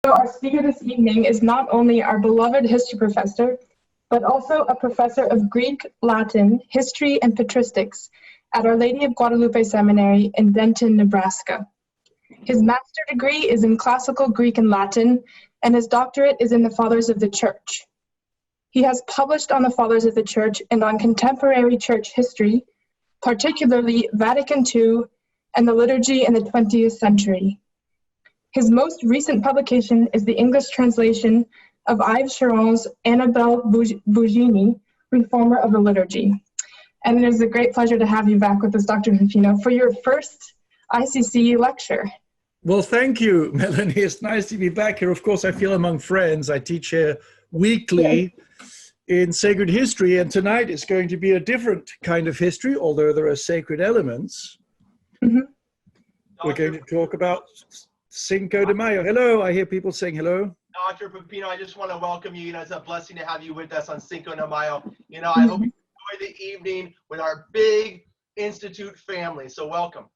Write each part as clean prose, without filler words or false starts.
Our speaker this evening is not only our beloved history professor, but also a professor of Greek, Latin, history, and patristics at Our Lady of Guadalupe Seminary in Denton, Nebraska. His master's degree is in classical Greek and Latin, and his doctorate is in the Fathers of the Church. He has published on the Fathers of the Church and on contemporary church history, particularly Vatican II and the liturgy in the 20th century. His most recent publication is the English translation of Yves Chiron's Annabelle Bougini, Reformer of the Liturgy. And it is a great pleasure to have you back with us, Dr. Pepino, for your first ICC lecture. Well, thank you, Melanie. It's nice to be back here. Of course, I feel among friends. I teach here weekly in sacred history, and tonight is going to be a different kind of history, although there are sacred elements. Mm-hmm. We're going to talk about Cinco de Mayo. Hello, I hear people saying hello. Dr. Pepino, I just want to welcome you. It's a blessing to have you with us on Cinco de Mayo. I hope you enjoy the evening with our big Institute family. So welcome.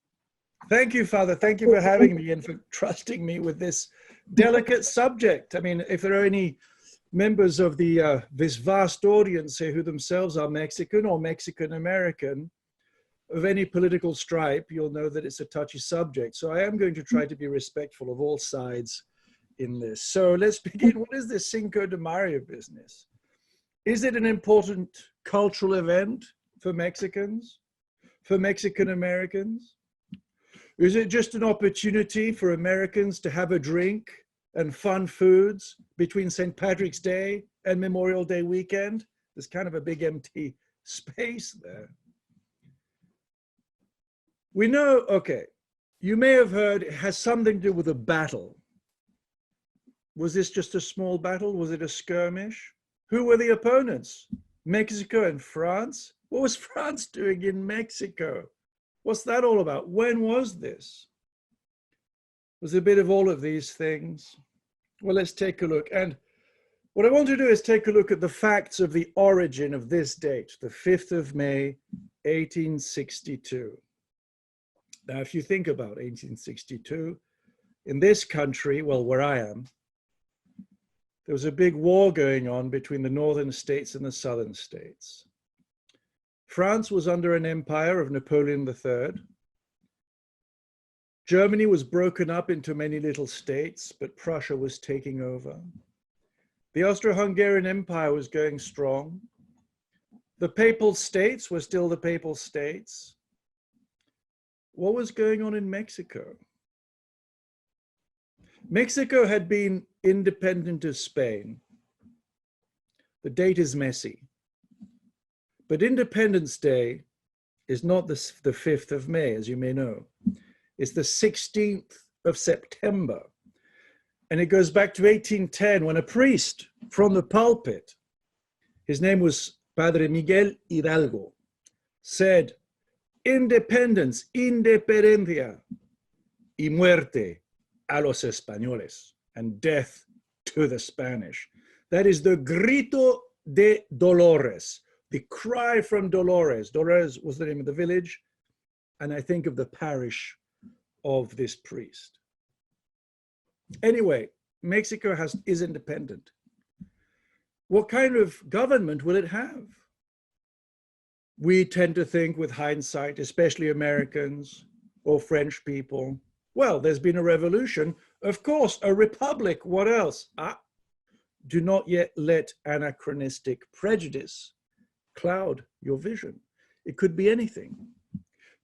Thank you, Father. Thank you for having me and for trusting me with this delicate subject. I mean, if there are any members of the this vast audience here who themselves are Mexican or Mexican-American, of any political stripe, you'll know that it's a touchy subject. So I am going to try to be respectful of all sides in this. So let's begin. What is this Cinco de Mayo business? Is it an important cultural event for Mexicans, for Mexican Americans? Is it just an opportunity for Americans to have a drink and fun foods between St. Patrick's Day and Memorial Day weekend? There's kind of a big empty space there. We know, okay, you may have heard it has something to do with a battle. Was this just a small battle? Was it a skirmish? Who were the opponents? Mexico and France? What was France doing in Mexico? What's that all about? When was this? Was a bit of all of these things. Well, let's take a look. And what I want to do is take a look at the facts of the origin of this date, the 5th of May, 1862. Now, if you think about 1862, in this country, well, where I am, there was a big war going on between the northern states and the southern states. France was under an empire of Napoleon III. Germany was broken up into many little states, but Prussia was taking over. The Austro-Hungarian Empire was going strong. The Papal States were still the Papal States. What was going on in Mexico? Mexico had been independent of Spain. The date is messy. But Independence Day is not the 5th of May, as you may know. It's the 16th of September. And it goes back to 1810 when a priest from the pulpit, his name was Padre Miguel Hidalgo, said, "Independence, independencia, y muerte a los españoles," and death to the Spanish. That is the grito de Dolores, the cry from Dolores. Dolores was the name of the village, and I think of the parish of this priest. Anyway, Mexico is independent. What kind of government will it have? We tend to think with hindsight, especially Americans or French people, well, there's been a revolution. Of course, a republic. What else? Do not yet let anachronistic prejudice cloud your vision. It could be anything.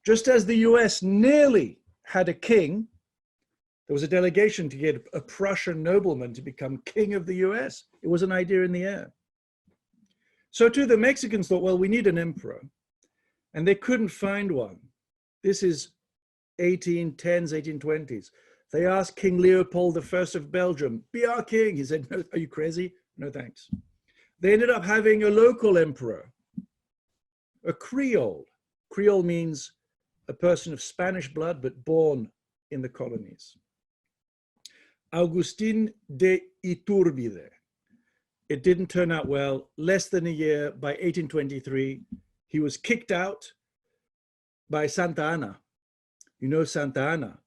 Just as the US nearly had a king, there was a delegation to get a Prussian nobleman to become king of the US. It was an idea in the air. So too, the Mexicans thought, well, we need an emperor, and they couldn't find one. This is 1810s, 1820s. They asked King Leopold I of Belgium, be our king. He said, no, are you crazy? No, thanks. They ended up having a local emperor, a Creole. Creole means a person of Spanish blood, but born in the colonies. Agustin de Iturbide. It didn't turn out well. Less than a year, by 1823, he was kicked out by Santa Anna. You know Santa Anna,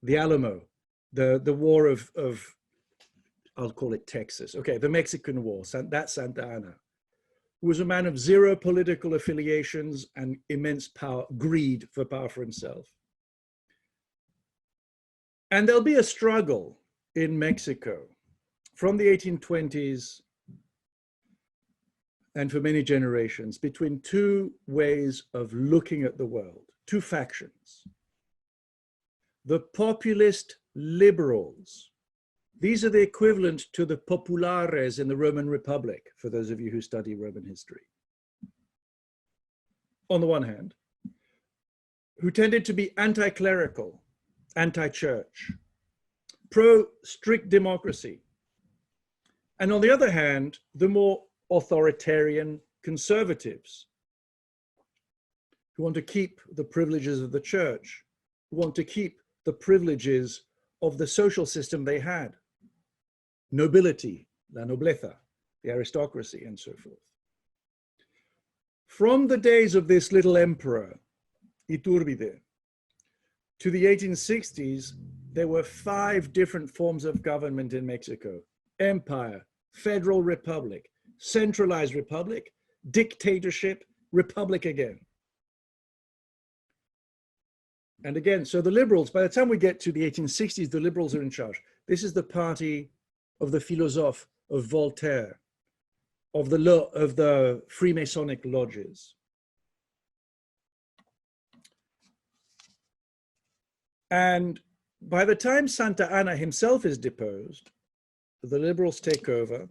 the Alamo, the war of I'll call it Texas. Okay, the Mexican War, that's Santa Anna, who was a man of zero political affiliations and immense power, greed for power for himself. And there'll be a struggle in Mexico from the 1820s and for many generations between two ways of looking at the world, two factions. The populist liberals. These are the equivalent to the populares in the Roman Republic, for those of you who study Roman history. On the one hand, who tended to be anti-clerical, anti-church, pro-strict democracy. And on the other hand, the more authoritarian conservatives, who want to keep the privileges of the church, who want to keep the privileges of the social system they had. Nobility, la nobleza, the aristocracy, and so forth. From the days of this little emperor, Iturbide, to the 1860s, there were 5 different forms of government in Mexico: empire, federal republic, centralized republic, dictatorship, republic again. And again, so the liberals, by the time we get to the 1860s, the liberals are in charge. This is the party of the philosophe, of Voltaire, of the Freemasonic lodges. And by the time Santa Anna himself is deposed, the liberals take over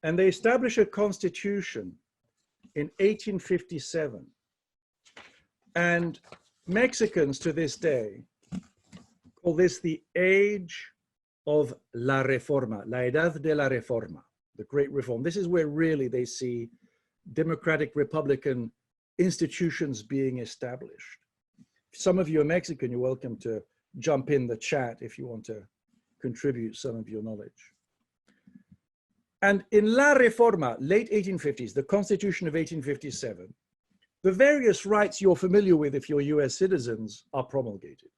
and they establish a constitution in 1857. And Mexicans to this day call this the age of la reforma, la edad de la reforma, the great reform. This is where really they see democratic republican institutions being established. If some of you are Mexican, you're welcome to jump in the chat if you want to contribute some of your knowledge. And in la reforma, late 1850s, the Constitution of 1857, the various rights you're familiar with if you're US citizens are promulgated.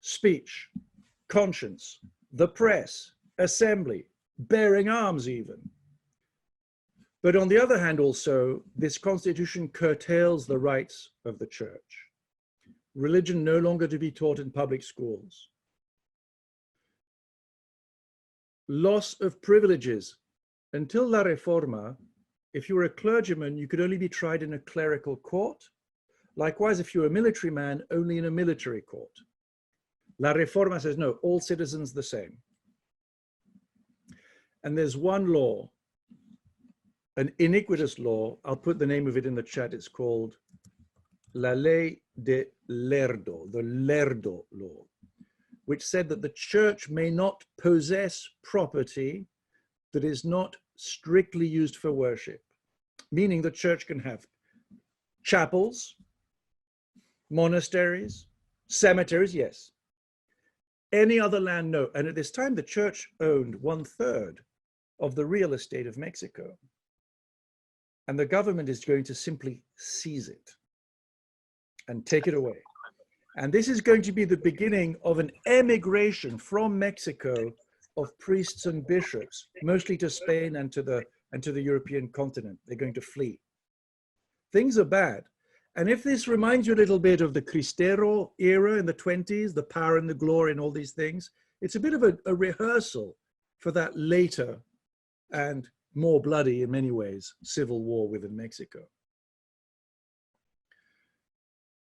Speech, conscience, the press, assembly, bearing arms even. But on the other hand also, this constitution curtails the rights of the church. Religion no longer to be taught in public schools. Loss of privileges. Until La Reforma, if you were a clergyman, you could only be tried in a clerical court. Likewise, if you were a military man, only in a military court. La Reforma says, no, all citizens the same. And there's one law, an iniquitous law, I'll put the name of it in the chat, it's called La Ley de Lerdo, the Lerdo law, which said that the church may not possess property that is not strictly used for worship, meaning the church can have chapels, monasteries, cemeteries, yes. Any other land, no. And at this time, the church owned 1/3 of the real estate of Mexico. And the government is going to simply seize it and take it away. And this is going to be the beginning of an emigration from Mexico of priests and bishops, mostly to Spain and to the European continent. They're going to flee. Things are bad. And if this reminds you a little bit of the Cristero era in the 20s, the power and the glory and all these things, it's a bit of a rehearsal for that later and more bloody in many ways civil war within Mexico.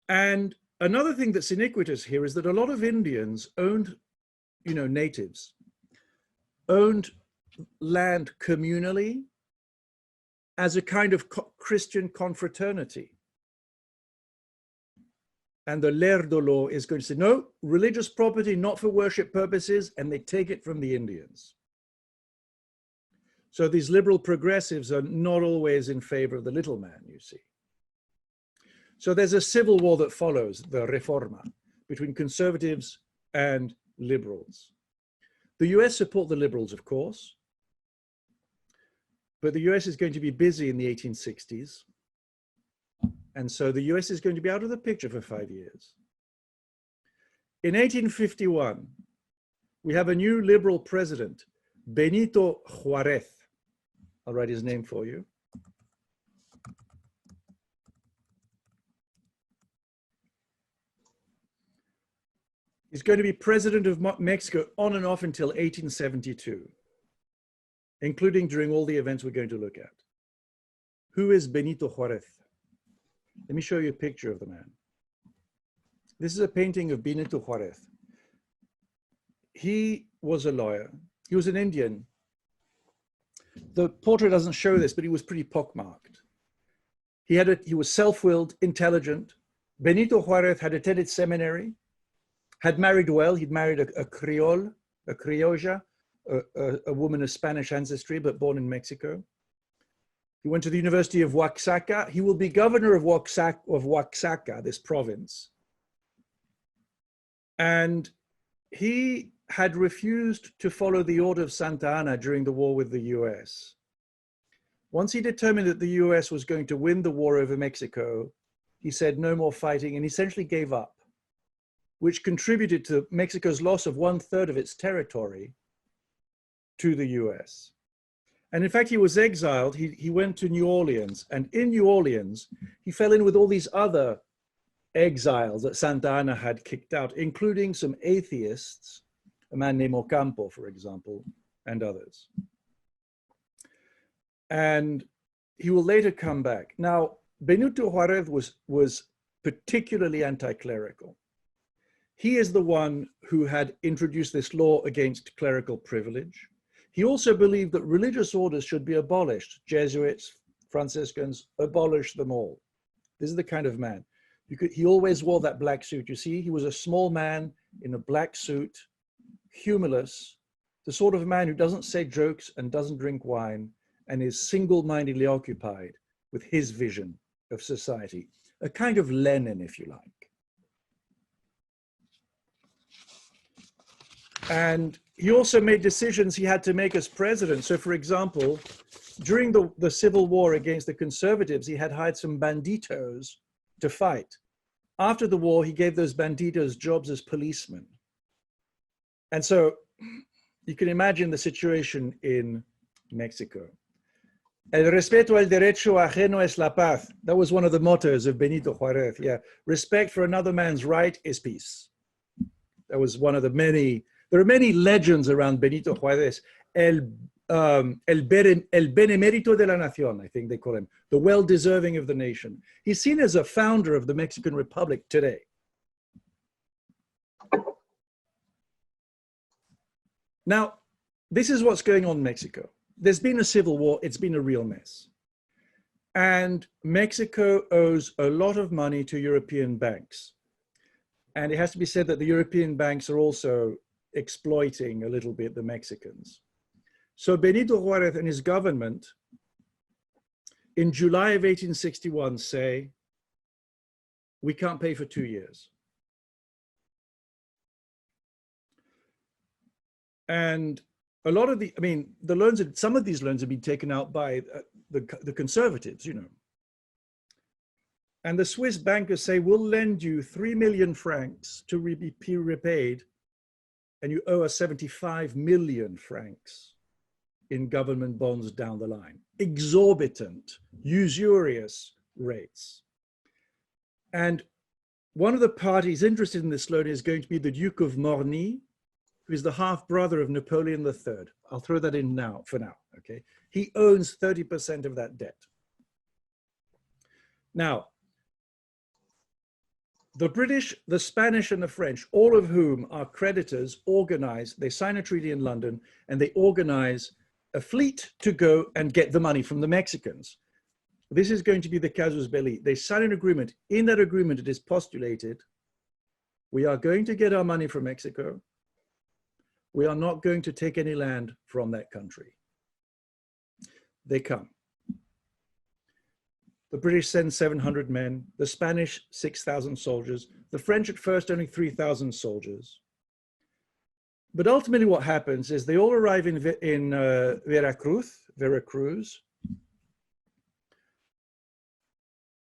And another thing that's iniquitous here is that a lot of Indians owned, natives, owned land communally as a kind of Christian confraternity. And the Lerdo law is going to say, no, religious property, not for worship purposes, and they take it from the Indians. So these liberal progressives are not always in favor of the little man, you see. So there's a civil war that follows, the Reforma, between conservatives and liberals. The US support the liberals, of course, but the US is going to be busy in the 1860s. And so the US is going to be out of the picture for 5 years. In 1851, We have a new liberal president, Benito Juarez. I'll write his name for you. He's going to be president of Mexico on and off until 1872, including during all the events we're going to look at. Who is Benito Juarez? Let me show you a picture of the man. This is a painting of Benito Juarez. He was a lawyer. He was an Indian. The portrait doesn't show this, but he was pretty pockmarked. He was self-willed, intelligent. Benito Juarez had attended seminary, had married well. He'd married a Creole, a criolla, a woman of Spanish ancestry, but born in Mexico. He went to the University of Oaxaca. He will be governor of Oaxaca, this province. And he had refused to follow the order of Santa Anna during the war with the US. Once he determined that the US was going to win the war over Mexico, he said no more fighting and essentially gave up, which contributed to Mexico's loss of 1/3 of its territory to the US. And in fact, he was exiled. He went to New Orleans, and in New Orleans, he fell in with all these other exiles that Santa Anna had kicked out, including some atheists, a man named Ocampo, for example, and others. And he will later come back. Now, Benito Juarez was particularly anti-clerical. He is the one who had introduced this law against clerical privilege. He also believed that religious orders should be abolished. Jesuits, Franciscans, abolish them all. This is the kind of man. He always wore that black suit. You see, he was a small man in a black suit, humorless, the sort of man who doesn't say jokes and doesn't drink wine and is single-mindedly occupied with his vision of society. A kind of Lenin, if you like. And he also made decisions he had to make as president. So for example, during the civil war against the conservatives, he had hired some banditos to fight. After the war, he gave those banditos jobs as policemen. And so you can imagine the situation in Mexico. El respeto al derecho ajeno es la paz. That was one of the mottos of Benito Juarez. Yeah, respect for another man's right is peace. That was one of the many. There are many legends around Benito Juarez. El benemérito de la nación, I think they call him, the well-deserving of the nation. He's seen as a founder of the Mexican Republic today. Now, this is what's going on in Mexico. There's been a civil war. It's been a real mess. And Mexico owes a lot of money to European banks. And it has to be said that the European banks are also exploiting a little bit the Mexicans. So Benito Juarez and his government in July of 1861 say, we can't pay for 2 years. And a lot of the, the loans, some of these loans have been taken out by the conservatives, you know. And the Swiss bankers say, we'll lend you 3 million francs to be repaid, and you owe us 75 million francs in government bonds down the line. Exorbitant, usurious rates. And one of the parties interested in this loan is going to be the Duke of Morny, who is the half-brother of Napoleon III. I'll throw that in now, for now, okay? He owns 30% of that debt. Now, the British, the Spanish, and the French, all of whom are creditors, organize, they sign a treaty in London, and they organize a fleet to go and get the money from the Mexicans. This is going to be the casus belli. They sign an agreement. In that agreement, it is postulated, we are going to get our money from Mexico. We are not going to take any land from that country. They come. The British send 700 men, the Spanish 6,000 soldiers, the French at first only 3,000 soldiers. But ultimately what happens is they all arrive in Veracruz,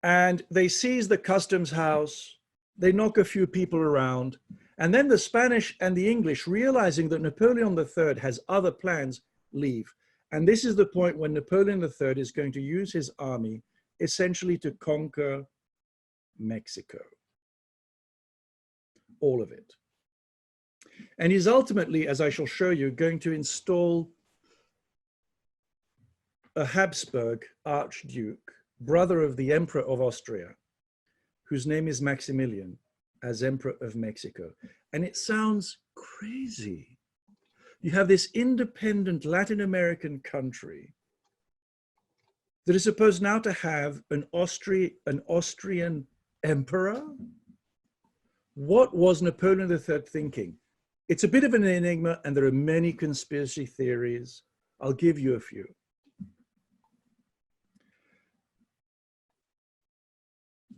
and they seize the customs house, they knock a few people around, And then the Spanish and the English, realizing that Napoleon III has other plans, leave. And this is the point when Napoleon III is going to use his army essentially to conquer Mexico. All of it. And he's ultimately, as I shall show you, going to install a Habsburg Archduke, brother of the Emperor of Austria, whose name is Maximilian, as Emperor of Mexico. And it sounds crazy. You have this independent Latin American country that is supposed now to have an Austrian emperor. What was Napoleon III thinking? It's a bit of an enigma, and there are many conspiracy theories. I'll give you a few.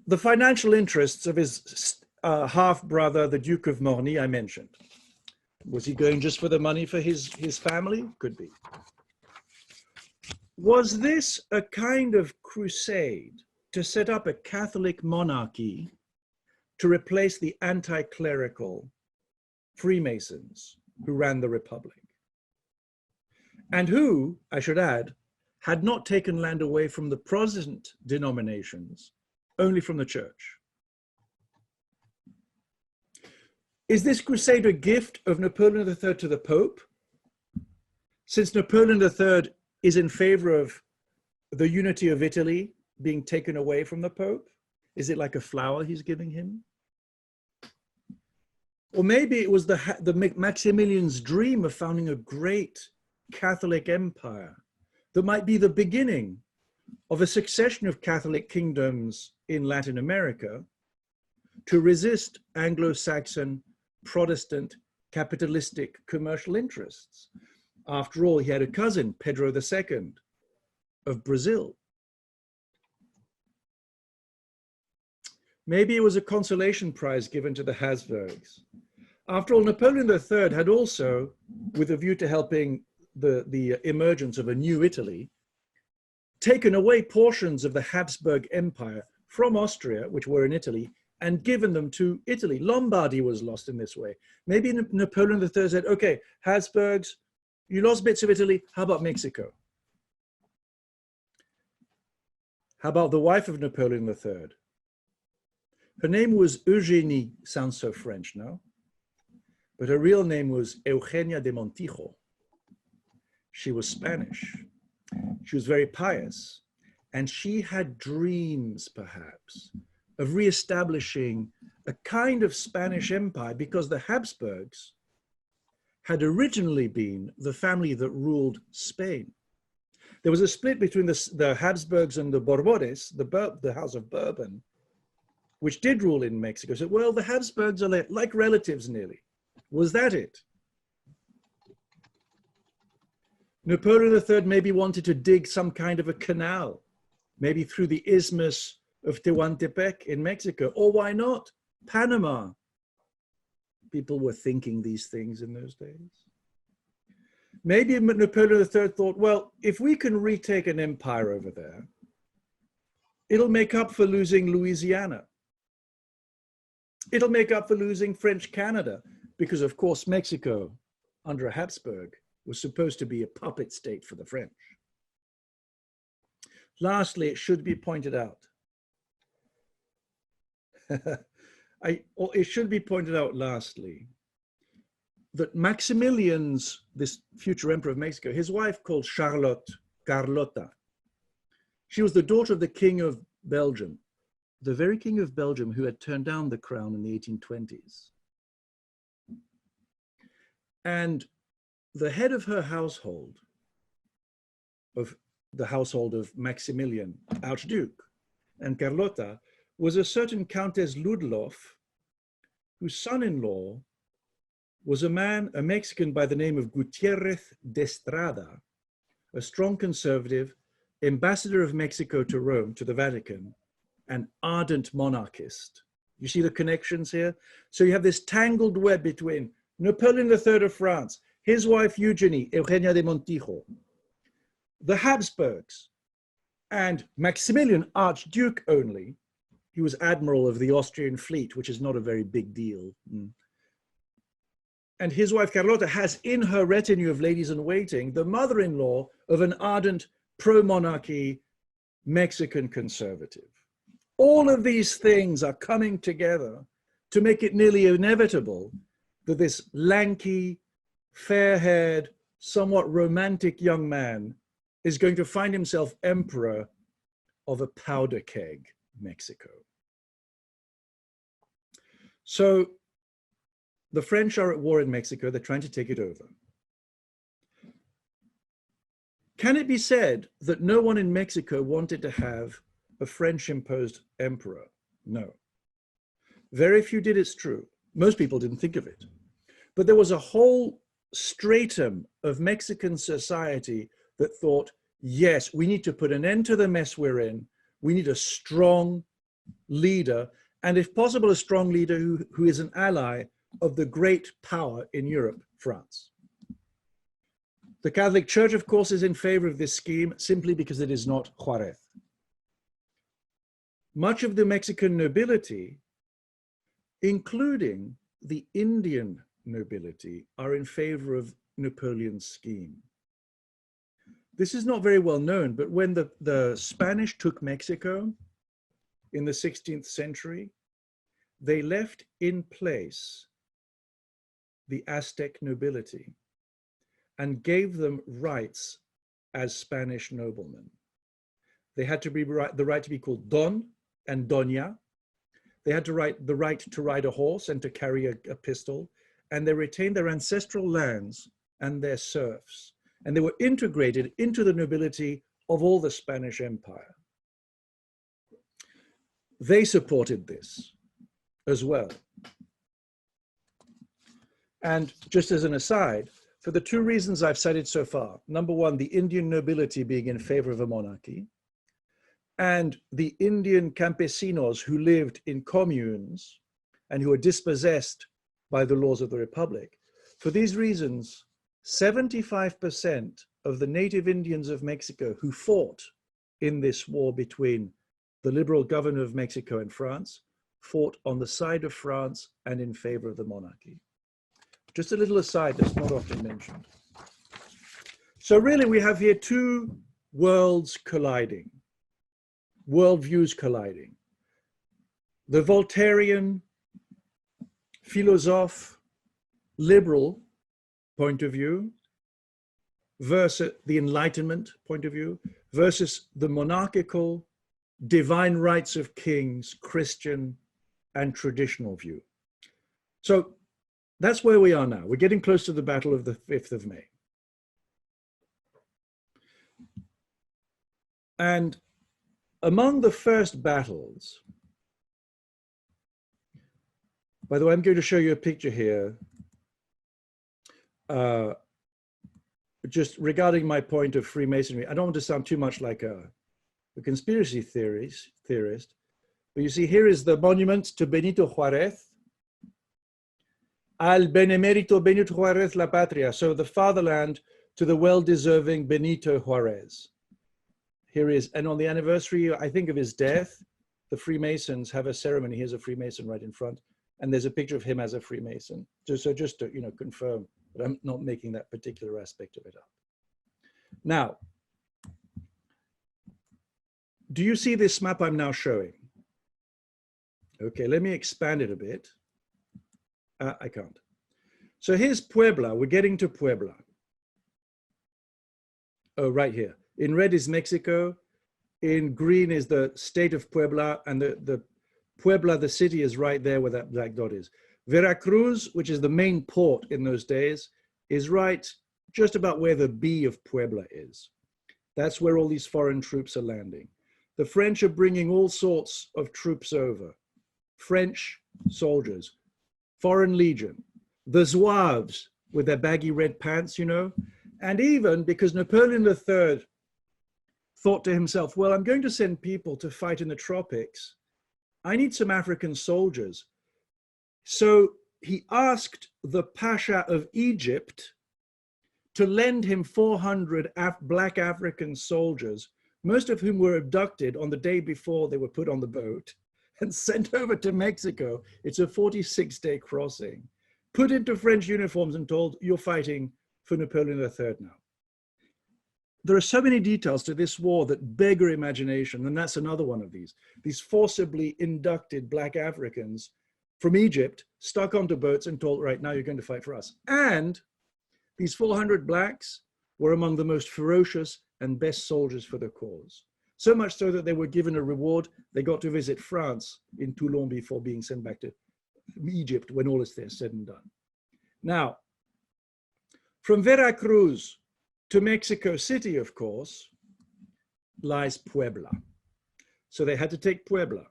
The financial interests of his half-brother, the Duke of Morny, I mentioned. Was he going just for the money for his family? Could be. Was this a kind of crusade to set up a Catholic monarchy to replace the anti-clerical Freemasons who ran the Republic? And who, I should add, had not taken land away from the Protestant denominations, only from the church. Is this crusade a gift of Napoleon III to the Pope? Since Napoleon III is in favor of the unity of Italy being taken away from the Pope, is it like a flower he's giving him? Or maybe it was the Maximilian's dream of founding a great Catholic empire that might be the beginning of a succession of Catholic kingdoms in Latin America to resist Anglo-Saxon, Protestant, capitalistic commercial interests. After all, he had a cousin, Pedro II of Brazil. Maybe it was a consolation prize given to the Habsburgs. After all, Napoleon III had also, with a view to helping the emergence of a new Italy, taken away portions of the Habsburg Empire from Austria, which were in Italy, and given them to Italy. Lombardy was lost in this way. Maybe Napoleon III said, okay, Habsburgs, you lost bits of Italy, how about Mexico? How about the wife of Napoleon III? Her name was Eugénie, sounds so French, no? But her real name was Eugenia de Montijo. She was Spanish. She was very pious. And she had dreams, perhaps, of reestablishing a kind of Spanish empire, because the Habsburgs had originally been the family that ruled Spain. There was a split between the Habsburgs and the Borbones, the House of Bourbon, which did rule in Mexico. So, well, the Habsburgs are like relatives nearly. Was that it? Napoleon III maybe wanted to dig some kind of a canal, maybe through the isthmus of Tehuantepec in Mexico, or why not Panama? People were thinking these things in those days. Maybe Napoleon III thought, well, if we can retake an empire over there, it'll make up for losing Louisiana. It'll make up for losing French Canada, because of course Mexico, under Habsburg, was supposed to be a puppet state for the French. Lastly, it should be pointed out, it should be pointed out lastly, that Maximilian's, this future emperor of Mexico, his wife called Carlota, she was the daughter of the King of Belgium, the very King of Belgium who had turned down the crown in the 1820s. And the head of her household, of the household of Maximilian, Archduke, and Carlota, was a certain Countess Ludlow, whose son-in-law was a Mexican by the name of Gutierrez de Estrada, a strong conservative, ambassador of Mexico to Rome, to the Vatican, an ardent monarchist. You see the connections here? So you have this tangled web between Napoleon III of France, his wife Eugénie, Eugenia de Montijo, the Habsburgs, and Maximilian, Archduke only. He was admiral of the Austrian fleet, which is not a very big deal. and his wife Carlota has in her retinue of ladies in waiting the mother-in-law of an ardent pro-monarchy Mexican conservative. All of these things are coming together to make it nearly inevitable that this lanky, fair-haired, somewhat romantic young man is going to find himself emperor of a powder keg, Mexico. So the French are at war in Mexico. They're trying to take it over. Can it be said that no one in Mexico wanted to have a French-imposed emperor? No. Very few did, it's true. Most people didn't think of it. But there was a whole stratum of Mexican society that thought, yes, we need to put an end to the mess we're in. We need a strong leader, and if possible, a strong leader who is an ally of the great power in Europe, France. The Catholic Church, of course, is in favor of this scheme simply because it is not Juarez. Much of the Mexican nobility, including the Indian nobility, are in favor of Napoleon's scheme. This is not very well known, but when the Spanish took Mexico in the 16th century, they left in place the Aztec nobility and gave them rights as Spanish noblemen. They had to be the right to be called Don and Doña. They had the right to ride a horse and to carry a pistol, and they retained their ancestral lands and their serfs. And they were integrated into the nobility of all the Spanish Empire. They supported this as well. And just as an aside, for the two reasons I've cited so far, number one, the Indian nobility being in favor of a monarchy, and the Indian campesinos who lived in communes and who were dispossessed by the laws of the Republic. For these reasons, 75% of the native Indians of Mexico who fought in this war between the liberal governor of Mexico and France fought on the side of France and in favor of the monarchy. Just a little aside that's not often mentioned. So really we have here two worlds colliding, worldviews colliding. The Voltairean, philosophe, liberal point of view versus the Enlightenment point of view versus the monarchical, divine rights of kings, Christian and traditional view. So that's where we are now. We're getting close to the Battle of the 5th of May. And among the first battles, by the way, I'm going to show you a picture here just regarding my point of Freemasonry. I don't want to sound too much like a conspiracy theorist, but you see here is the monument to Benito Juarez. Al benemérito Benito Juarez la patria, so the fatherland to the well-deserving Benito Juarez. Here is, and on the anniversary, I think, of his death, the Freemasons have a ceremony. Here's a Freemason right in front, and there's a picture of him as a Freemason. Just to confirm that I'm not making that particular aspect of it up. Now, do you see this map I'm now showing? Okay, let me expand it a bit. I can't. So here's Puebla. We're getting to Puebla. Oh, right here. In red is Mexico. In green is the state of Puebla, and the Puebla, the city, is right there where that black dot is. Veracruz, which is the main port in those days, is right just about where the B of Puebla is. That's where all these foreign troops are landing. The French are bringing all sorts of troops over. French soldiers, Foreign Legion, the Zouaves with their baggy red pants, you know, and even because Napoleon III thought to himself, well, I'm going to send people to fight in the tropics. I need some African soldiers. So he asked the Pasha of Egypt to lend him 400 Black African soldiers, most of whom were abducted on the day before they were put on the boat and sent over to Mexico. It's a 46-day crossing. put into French uniforms and told, you're fighting for Napoleon III now. There are so many details to this war that beg your imagination, and that's another one of these forcibly inducted Black Africans from Egypt, stuck onto boats and told, right, now you're going to fight for us. And these 400 Blacks were among the most ferocious and best soldiers for the cause. So much so that they were given a reward. They got to visit France in Toulon before being sent back to Egypt when all is there said and done. Now, from Veracruz to Mexico City, of course, lies Puebla. So they had to take Puebla.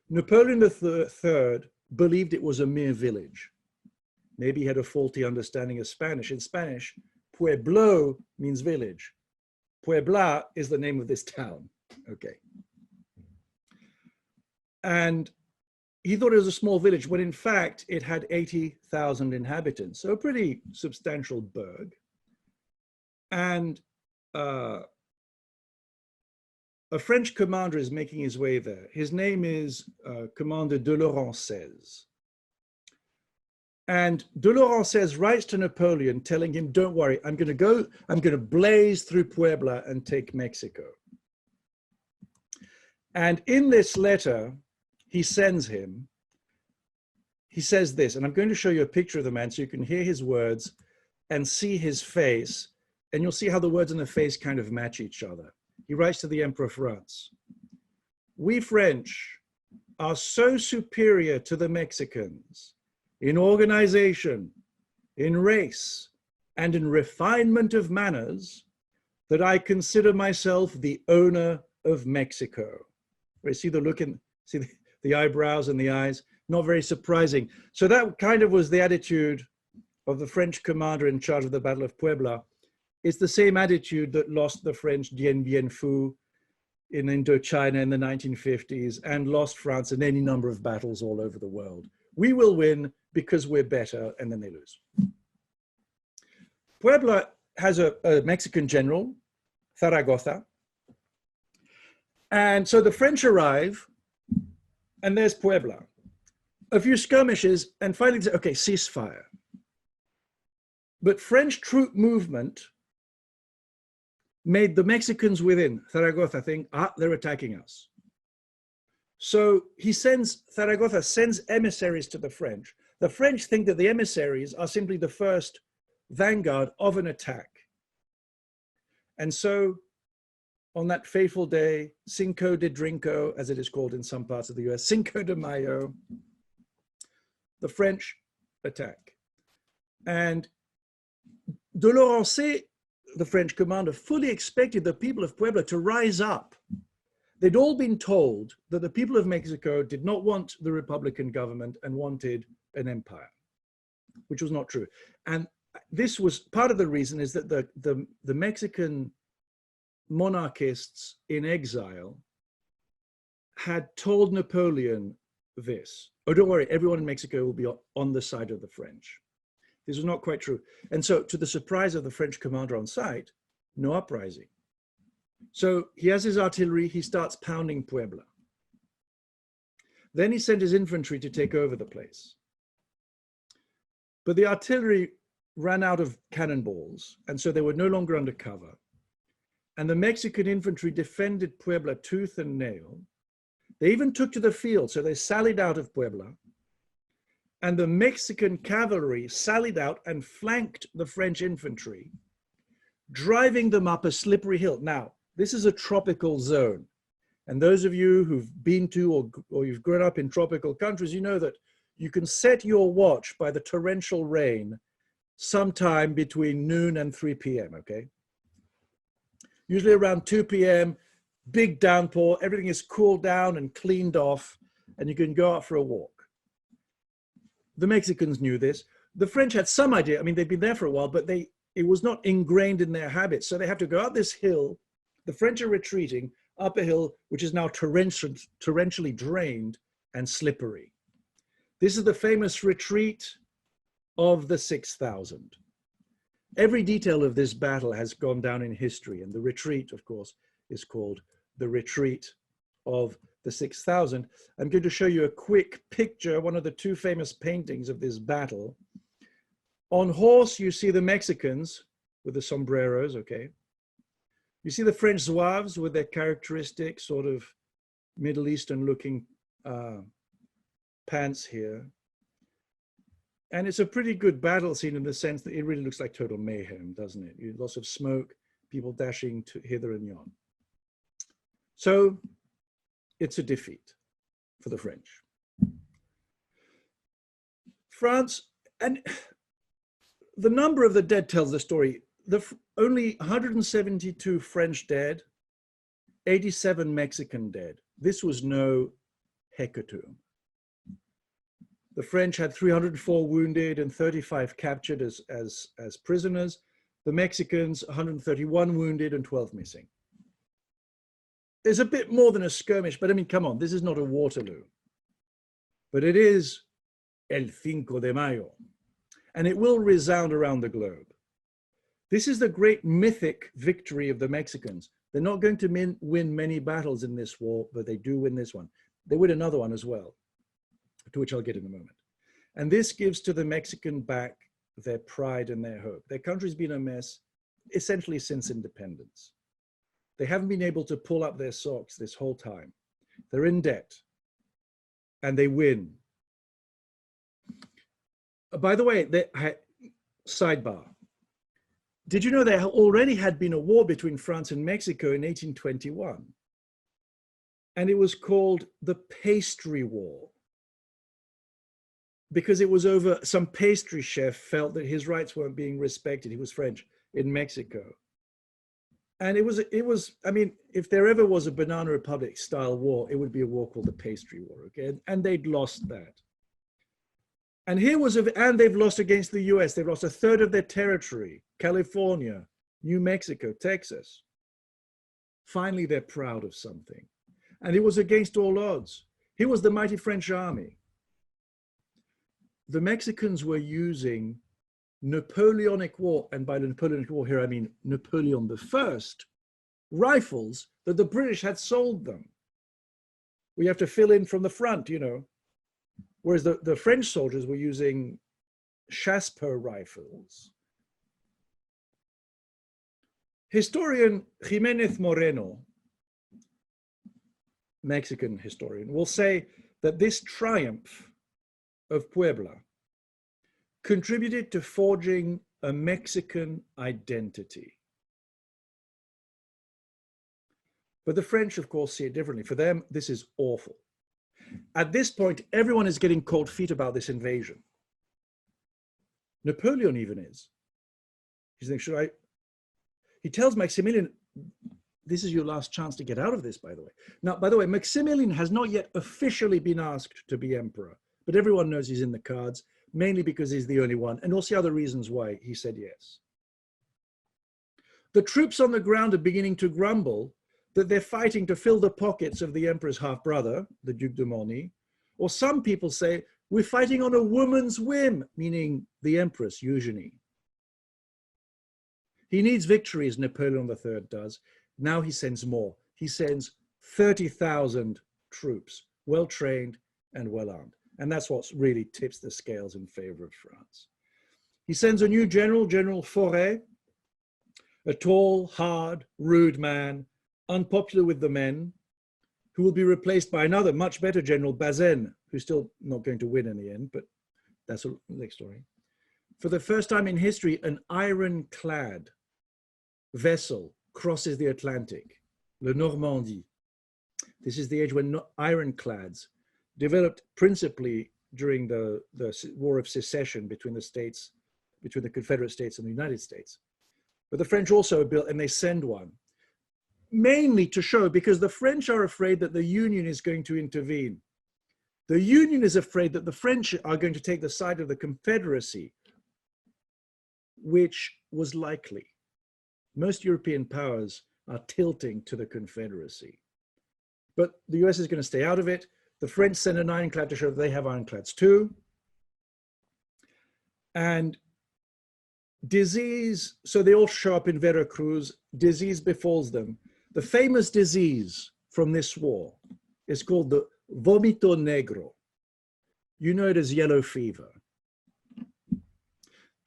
Napoleon III believed it was a mere village. Maybe he had a faulty understanding of Spanish. In Spanish, pueblo means village. Puebla is the name of this town. Okay. And he thought it was a small village when in fact it had 80,000 inhabitants. So a pretty substantial burg. And a French commander is making his way there. His name is Commander de Laurentez. And de Laurentez writes to Napoleon telling him, don't worry, I'm going to blaze through Puebla and take Mexico. And in this letter, he sends him, he says this, and I'm going to show you a picture of the man so you can hear his words and see his face, and you'll see how the words and the face kind of match each other. He writes to the Emperor of France, we French are so superior to the Mexicans in organization, in race, and in refinement of manners, that I consider myself the owner of Mexico. You see the look in, see the eyebrows and the eyes, not very surprising. So that kind of was the attitude of the French commander in charge of the Battle of Puebla. It's the same attitude that lost the French Dien Bien Phu in Indochina in the 1950s and lost France in any number of battles all over the world. We will win because we're better, and then they lose. Puebla has a Mexican general, Zaragoza. And so the French arrive, and there's Puebla. A few skirmishes, and finally they say, okay, ceasefire. But French troop movement made the Mexicans within Zaragoza think, they're attacking us. So Zaragoza sends emissaries to the French. The French think that the emissaries are simply the first vanguard of an attack. And so on that fateful day, Cinco de Drinko, as it is called in some parts of the US, Cinco de Mayo, the French attack. And de Laurentez, the French commander, fully expected the people of Puebla to rise up. They'd all been told that the people of Mexico did not want the Republican government and wanted an empire, which was not true. And this was part of the reason is that the Mexican monarchists in exile had told Napoleon this. Oh, don't worry, everyone in Mexico will be on the side of the French. This was not quite true. And so to the surprise of the French commander on site, no uprising. So he has his artillery, he starts pounding Puebla. Then he sent his infantry to take over the place. But the artillery ran out of cannonballs, and so they were no longer under cover. And the Mexican infantry defended Puebla tooth and nail. They even took to the field, so they sallied out of Puebla. And the Mexican cavalry sallied out and flanked the French infantry, driving them up a slippery hill. Now, this is a tropical zone. And those of you who've been to or you've grown up in tropical countries, you know that you can set your watch by the torrential rain sometime between noon and 3 p.m., okay? Usually around 2 p.m., big downpour, everything is cooled down and cleaned off, and you can go out for a walk. The Mexicans knew this. The French had some idea. I mean, they'd been there for a while, but it was not ingrained in their habits. So they have to go up this hill. The French are retreating up a hill, which is now torrentially drained and slippery. This is the famous retreat of the 6,000. Every detail of this battle has gone down in history, and the retreat, of course, is called the Retreat of the 6,000. I'm going to show you a quick picture, one of the two famous paintings of this battle. On horse, you see the Mexicans with the sombreros, okay? You see the French zouaves with their characteristic sort of Middle Eastern looking pants here. And it's a pretty good battle scene in the sense that it really looks like total mayhem, doesn't it? Lots of smoke, people dashing to hither and yon. So it's a defeat for the French. France, and the number of the dead tells the story. Only 172 French dead, 87 Mexican dead. This was no hecatomb. The French had 304 wounded and 35 captured as prisoners. The Mexicans, 131 wounded and 12 missing. It's a bit more than a skirmish, but I mean, come on, this is not a Waterloo. But it is El Cinco de Mayo, and it will resound around the globe. This is the great mythic victory of the Mexicans. They're not going to win many battles in this war, but they do win this one. They win another one as well, to which I'll get in a moment. And this gives to the Mexican back their pride and their hope. Their country's been a mess essentially since independence. They haven't been able to pull up their socks this whole time. They're in debt and they win. By the way, sidebar. Did you know there already had been a war between France and Mexico in 1821? And it was called the Pastry War, because it was over some pastry chef felt that his rights weren't being respected. He was French in Mexico. And it was, I mean, if there ever was a Banana Republic style war, it would be a war called the Pastry War, okay? And they'd lost that. And and they've lost against the US. They've lost a third of their territory, California, New Mexico, Texas. Finally, they're proud of something. And it was against all odds. Here was the mighty French army. The Mexicans were using Napoleonic War, and by the Napoleonic War here, I mean Napoleon I, rifles that the British had sold them. We have to fill in from the front, you know. Whereas the French soldiers were using Chassepot rifles. Historian Jimenez Moreno, Mexican historian, will say that this triumph of Puebla contributed to forging a Mexican identity. But the French, of course, see it differently. For them, this is awful. At this point, everyone is getting cold feet about this invasion. Napoleon even is. He's thinking, he tells Maximilian, this is your last chance to get out of this, by the way. Now, by the way, Maximilian has not yet officially been asked to be emperor, but everyone knows he's in the cards, mainly because he's the only one, and also other reasons why he said yes. The troops on the ground are beginning to grumble that they're fighting to fill the pockets of the emperor's half-brother, the Duc de Morny, or some people say, we're fighting on a woman's whim, meaning the Empress Eugenie. He needs victories, Napoleon III does. Now he sends more. He sends 30,000 troops, well-trained and well-armed. And that's what really tips the scales in favor of France. He sends a new general, General Forêt, a tall, hard, rude man, unpopular with the men, who will be replaced by another much better general, Bazaine, who's still not going to win in the end, but that's a next story. For the first time in history, an ironclad vessel crosses the Atlantic, the Normandy. This is the age when ironclads developed principally during the War of Secession between the states, between the Confederate States and the United States. But the French also built, and they send one, mainly to show, because the French are afraid that the Union is going to intervene. The Union is afraid that the French are going to take the side of the Confederacy, which was likely. Most European powers are tilting to the Confederacy. But the US is going to stay out of it. The French send an ironclad to show that they have ironclads too. And disease, so they all show up in Veracruz, disease befalls them. The famous disease from this war is called the vomito negro. You know it as yellow fever.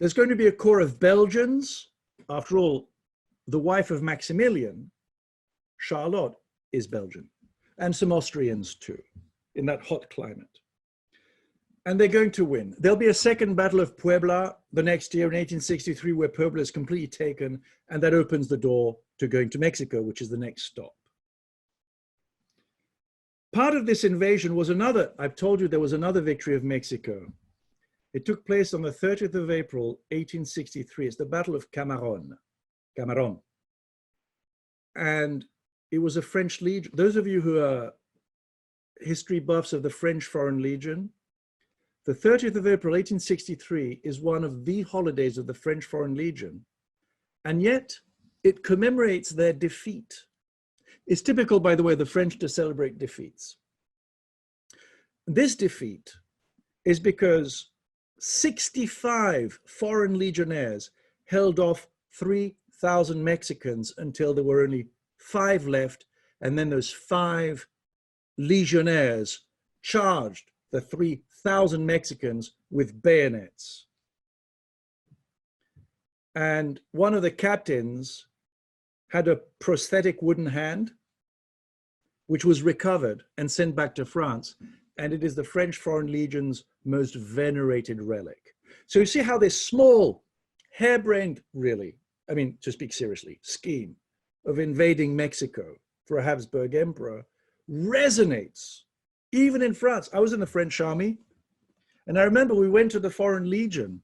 There's going to be a corps of Belgians. After all, the wife of Maximilian, Charlotte, is Belgian, and some Austrians too, in that hot climate. And they're going to win. There'll be a second Battle of Puebla the next year in 1863, where Puebla is completely taken, and that opens the door to going to Mexico, which is the next stop. Part of this invasion was another, I've told you there was another victory of Mexico. It took place on the 30th of April, 1863. It's the Battle of Camaron. And it was a French legion. Those of you who are history buffs of the French Foreign Legion, the 30th of April, 1863 is one of the holidays of the French Foreign Legion. And yet it commemorates their defeat. It's typical, by the way, the French to celebrate defeats. This defeat is because 65 foreign legionnaires held off 3,000 Mexicans until there were only 5 left, and then those 5 legionnaires charged the 3,000 Mexicans with bayonets. And one of the captains had a prosthetic wooden hand, which was recovered and sent back to France. And it is the French Foreign Legion's most venerated relic. So you see how this small, harebrained, really, I mean, to speak seriously, scheme of invading Mexico for a Habsburg emperor resonates even in France. I was in the French army, and I remember we went to the Foreign Legion,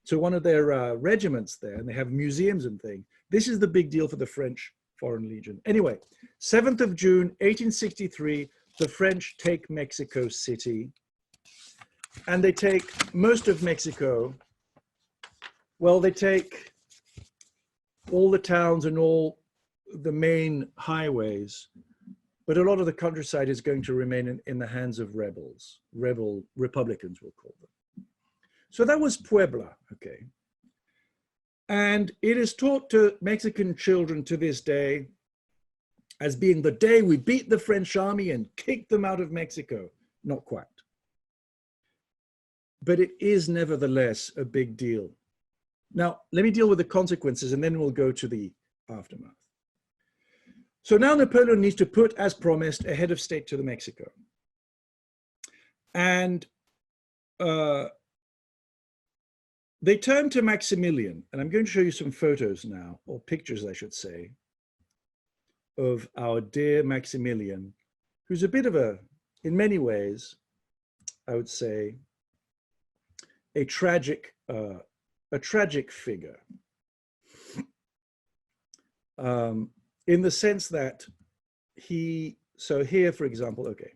to one of their regiments there, and they have museums and things. This is the big deal for the French Foreign Legion. Anyway, 7th of June, 1863, the French take Mexico City, and they take most of Mexico. Well, they take all the towns and all the main highways, but a lot of the countryside is going to remain in the hands of rebels, Republicans, we'll call them. So that was Puebla, okay. And it is taught to Mexican children to this day as being the day we beat the French army and kicked them out of Mexico. Not quite. But it is nevertheless a big deal. Now, let me deal with the consequences, and then we'll go to the aftermath. So now Napoleon needs to put, as promised, a head of state to the Mexico. And they turn to Maximilian, and I'm going to show you some photos now, or pictures, I should say, of our dear Maximilian, who's a bit of a, in many ways, I would say, a tragic figure. In the sense that so here, for example, okay.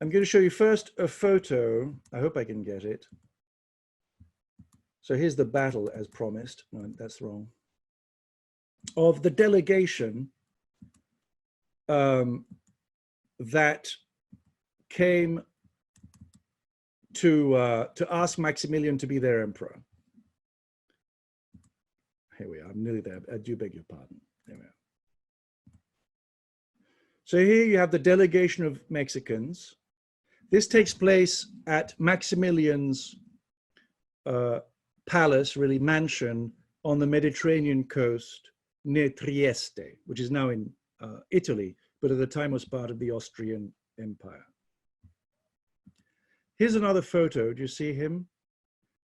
I'm going to show you first a photo. I hope I can get it. So here's the battle as promised. No, that's wrong. Of the delegation that came to ask Maximilian to be their emperor. Here we are, I'm nearly there. I do beg your pardon. There we are. So here you have the delegation of Mexicans. This takes place at Maximilian's palace, really mansion, on the Mediterranean coast near Trieste, which is now in Italy, but at the time was part of the Austrian Empire. Here's another photo. Do you see him?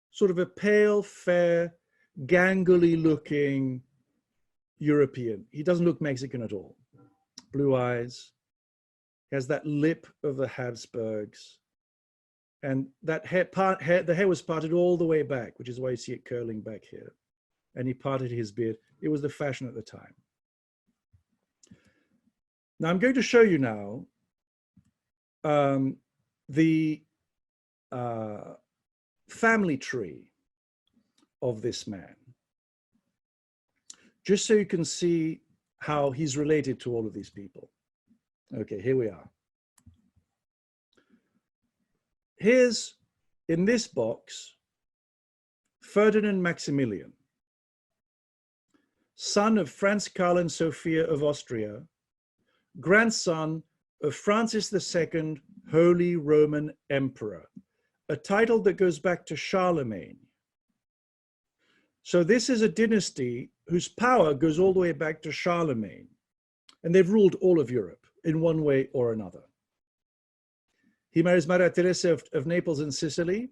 Sort of a pale, fair, gangly looking European. He doesn't look Mexican at all. Blue eyes. He has that lip of the Habsburgs. And that the hair was parted all the way back, which is why you see it curling back here. And he parted his beard. It was the fashion at the time. Now I'm going to show you now the family tree of this man, just so you can see how he's related to all of these people. Okay, here we are. Here's, in this box, Ferdinand Maximilian, son of Franz Karl and Sophia of Austria, grandson of Francis II, Holy Roman Emperor. a title that goes back to Charlemagne. So this is a dynasty whose power goes all the way back to Charlemagne. And they've ruled all of Europe in one way or another. He marries Maria Teresa of Naples and Sicily.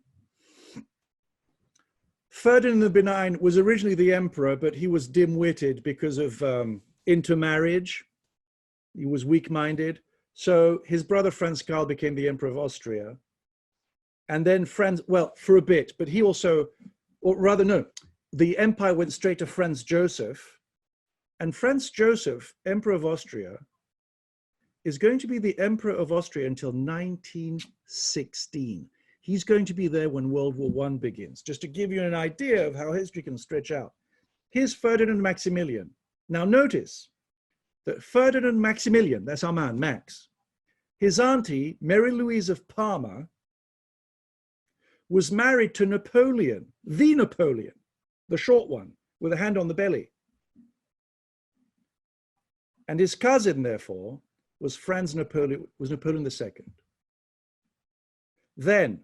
Ferdinand the Benign was originally the emperor, but he was dim-witted because of intermarriage. He was weak-minded. So his brother Franz Karl became the Emperor of Austria. And then Franz, well, for a bit, but he also, or rather no, the empire went straight to Franz Joseph. And Franz Joseph, Emperor of Austria, is going to be the Emperor of Austria until 1916. He's going to be there when World War I begins, just to give you an idea of how history can stretch out. Here's Ferdinand Maximilian. Now notice that Ferdinand Maximilian, that's our man, Max, his auntie, Mary Louise of Parma, was married to Napoleon, the short one, with a hand on the belly. And his cousin, therefore, was Napoleon II. Then,